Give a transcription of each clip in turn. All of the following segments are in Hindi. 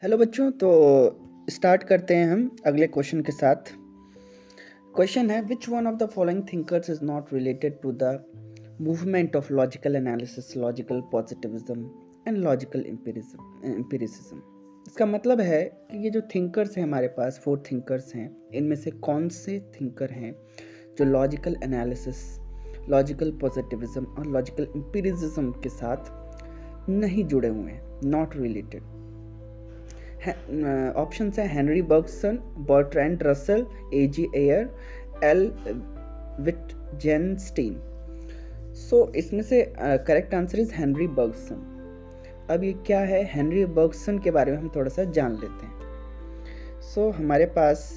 हेलो बच्चों, तो स्टार्ट करते हैं हम अगले क्वेश्चन के साथ। क्वेश्चन है, which one of the following thinkers is not related to the movement of logical analysis, logical positivism and logical empiricism. इसका मतलब है कि ये जो थिंकर्स हैं हमारे पास, 4 थिंकर्स हैं, इनमें से कौन से थिंकर हैं जो लॉजिकल एनालिसिस, लॉजिकल पॉजिटिविज्म और लॉजिकल एम्पिरिसिज्म के साथ नहीं जुड़े हुए हैं, नॉट रिलेटेड। ऑप्शन है Henri Bergson, Bertrand Russell, A G. Ayer, L Wittgenstein. So इसमें से correct answer is Henri Bergson. अब ये क्या है, हेनरी बर्गसन के बारे में हम थोड़ा सा जान लेते हैं। सो हमारे पास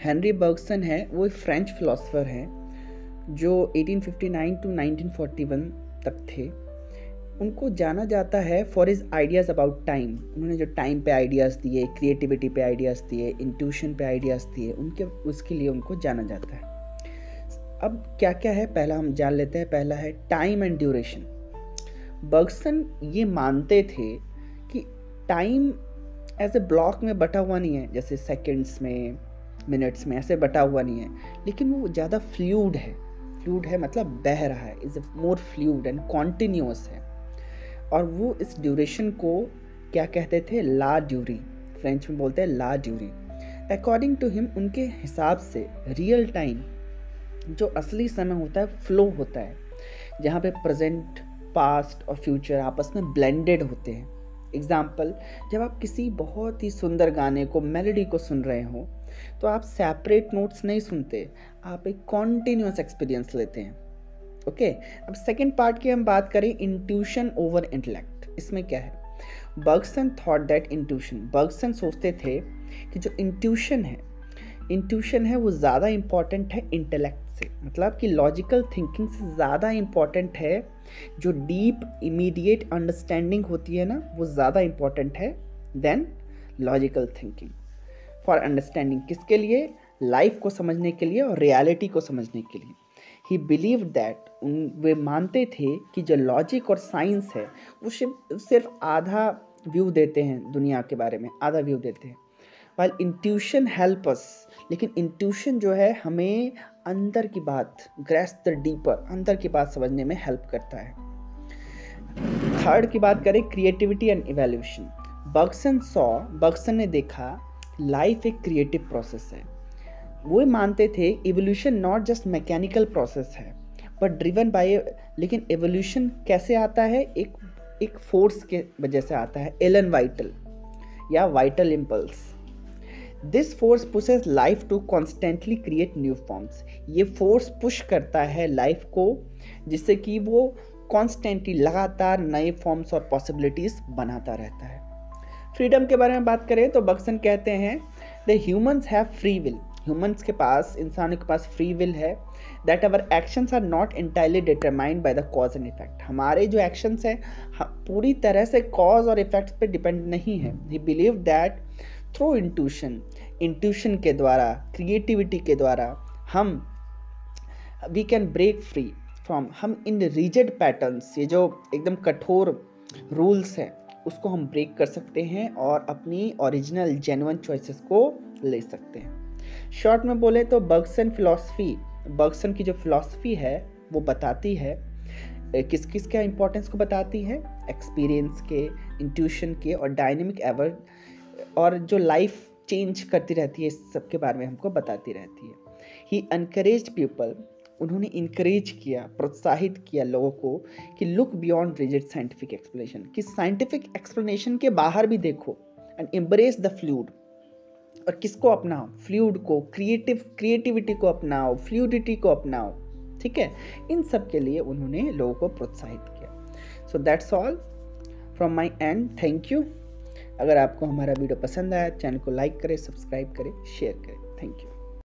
हेनरी बर्गसन है, वो एक फ्रेंच फिलोसोफर हैं जो 1859 टू 1941 तक थे। उनको जाना जाता है for his ideas about time. उन्होंने जो टाइम पे आइडियाज़ दिए, क्रिएटिविटी पे आइडियाज़ दिए, इंट्यूशन पे आइडियाज़ दिए, उसके लिए उनको जाना जाता है। अब क्या क्या है, पहला हम जान लेते हैं। पहला है टाइम एंड ड्यूरेशन। बर्गसन ये मानते थे कि टाइम एज ए ब्लॉक में बटा हुआ नहीं है, जैसे सेकेंड्स में, मिनट्स में ऐसे बटा हुआ नहीं है, लेकिन वो ज़्यादा फ्लूइड है। फ्लूइड है मतलब बह रहा है, is more fluid and continuous है। और वो इस ड्यूरेशन को क्या कहते थे, ला ड्यूरी, फ्रेंच में बोलते हैं ला ड्यूरी। अकॉर्डिंग टू हिम, उनके हिसाब से रियल टाइम जो असली समय होता है, फ्लो होता है, जहाँ पे प्रेजेंट, पास्ट और फ्यूचर आपस में ब्लेंडेड होते हैं। एग्जाम्पल, जब आप किसी बहुत ही सुंदर गाने को, मेलोडी को सुन रहे हो, तो आप सेपरेट नोट्स नहीं सुनते, आप एक कॉन्टिन्यूअस एक्सपीरियंस लेते हैं। ओके, अब सेकेंड पार्ट की हम बात करें, इंट्यूशन ओवर इंटेलेक्ट। इसमें क्या है, Bergson thought that intuition, Bergson सोचते थे कि जो इंट्यूशन है वो ज़्यादा इम्पॉर्टेंट है इंटेलेक्ट से, मतलब कि लॉजिकल थिंकिंग से ज़्यादा इम्पॉर्टेंट है। जो डीप इमीडिएट अंडरस्टैंडिंग होती है ना, वो ज़्यादा इम्पॉर्टेंट है than logical thinking. For understanding, किसके लिए, लाइफ को समझने के लिए और रियलिटी को समझने के लिए। ही बिलीव दैट, वे मानते थे कि जो लॉजिक और साइंस है वो सिर्फ आधा व्यू देते हैं दुनिया के बारे में, आधा व्यू देते हैं। वाइल इंट्यूशन हेल्प अस, लेकिन इंट्यूशन जो है हमें अंदर की बात, ग्रैस्प द डीपर, अंदर की बात समझने में हेल्प करता है। थर्ड की बात करें, क्रिएटिविटी एंड इवोल्यूशन। बर्गसन ने देखा लाइफ एक क्रिएटिव प्रोसेस है। वो मानते थे evolution not just mechanical process है बट ड्रिवन बाय, लेकिन एवोल्यूशन कैसे आता है, एक फोर्स के वजह से आता है, एलन वाइटल या vital impulse. This force pushes life to constantly create new forms. ये फोर्स पुश करता है लाइफ को, जिससे कि वो कॉन्स्टेंटली, लगातार नए फॉर्म्स और पॉसिबिलिटीज बनाता रहता है। फ्रीडम के बारे में बात करें तो बर्गसन कहते हैं the humans have free will. Humans के पास, इंसानों के पास फ्री विल है। That our actions are not entirely determined by the cause and effect. हमारे जो एक्शंस हैं पूरी तरह से कॉज और इफेक्ट पे डिपेंड नहीं है। He believe that through intuition के द्वारा, क्रिएटिविटी के द्वारा हम we can break free from, हम इन रिजिड पैटर्न्स, ये जो एकदम कठोर रूल्स हैं, उसको हम ब्रेक कर सकते हैं और अपनी ओरिजिनल जेन्युइन चॉइसेस को ले सकते हैं। शॉर्ट में बोले तो बर्गसन की जो फिलॉसफी है वो बताती है किस किस का इंपॉर्टेंस को बताती है, एक्सपीरियंस के, इंट्यूशन के और डायनेमिक एवर, और जो लाइफ चेंज करती रहती है, इस सब के बारे में हमको बताती रहती है। ही एनकरेज्ड पीपल, उन्होंने इंकरेज किया, प्रोत्साहित किया लोगों को कि look beyond rigid scientific explanation, कि साइंटिफिक एक्सप्लेनेशन के बाहर भी देखो, एंड एम्ब्रेस द फ्लूइड। और किसको अपनाओ, फ्लूइड को, क्रिएटिविटी को अपनाओ, फ्लूइडिटी को अपनाओ। ठीक है, इन सब के लिए उन्होंने लोगों को प्रोत्साहित किया। So that's all from my and, thank you. अगर आपको हमारा वीडियो पसंद आया, चैनल को लाइक करें, सब्सक्राइब करें, शेयर करें। Thank you.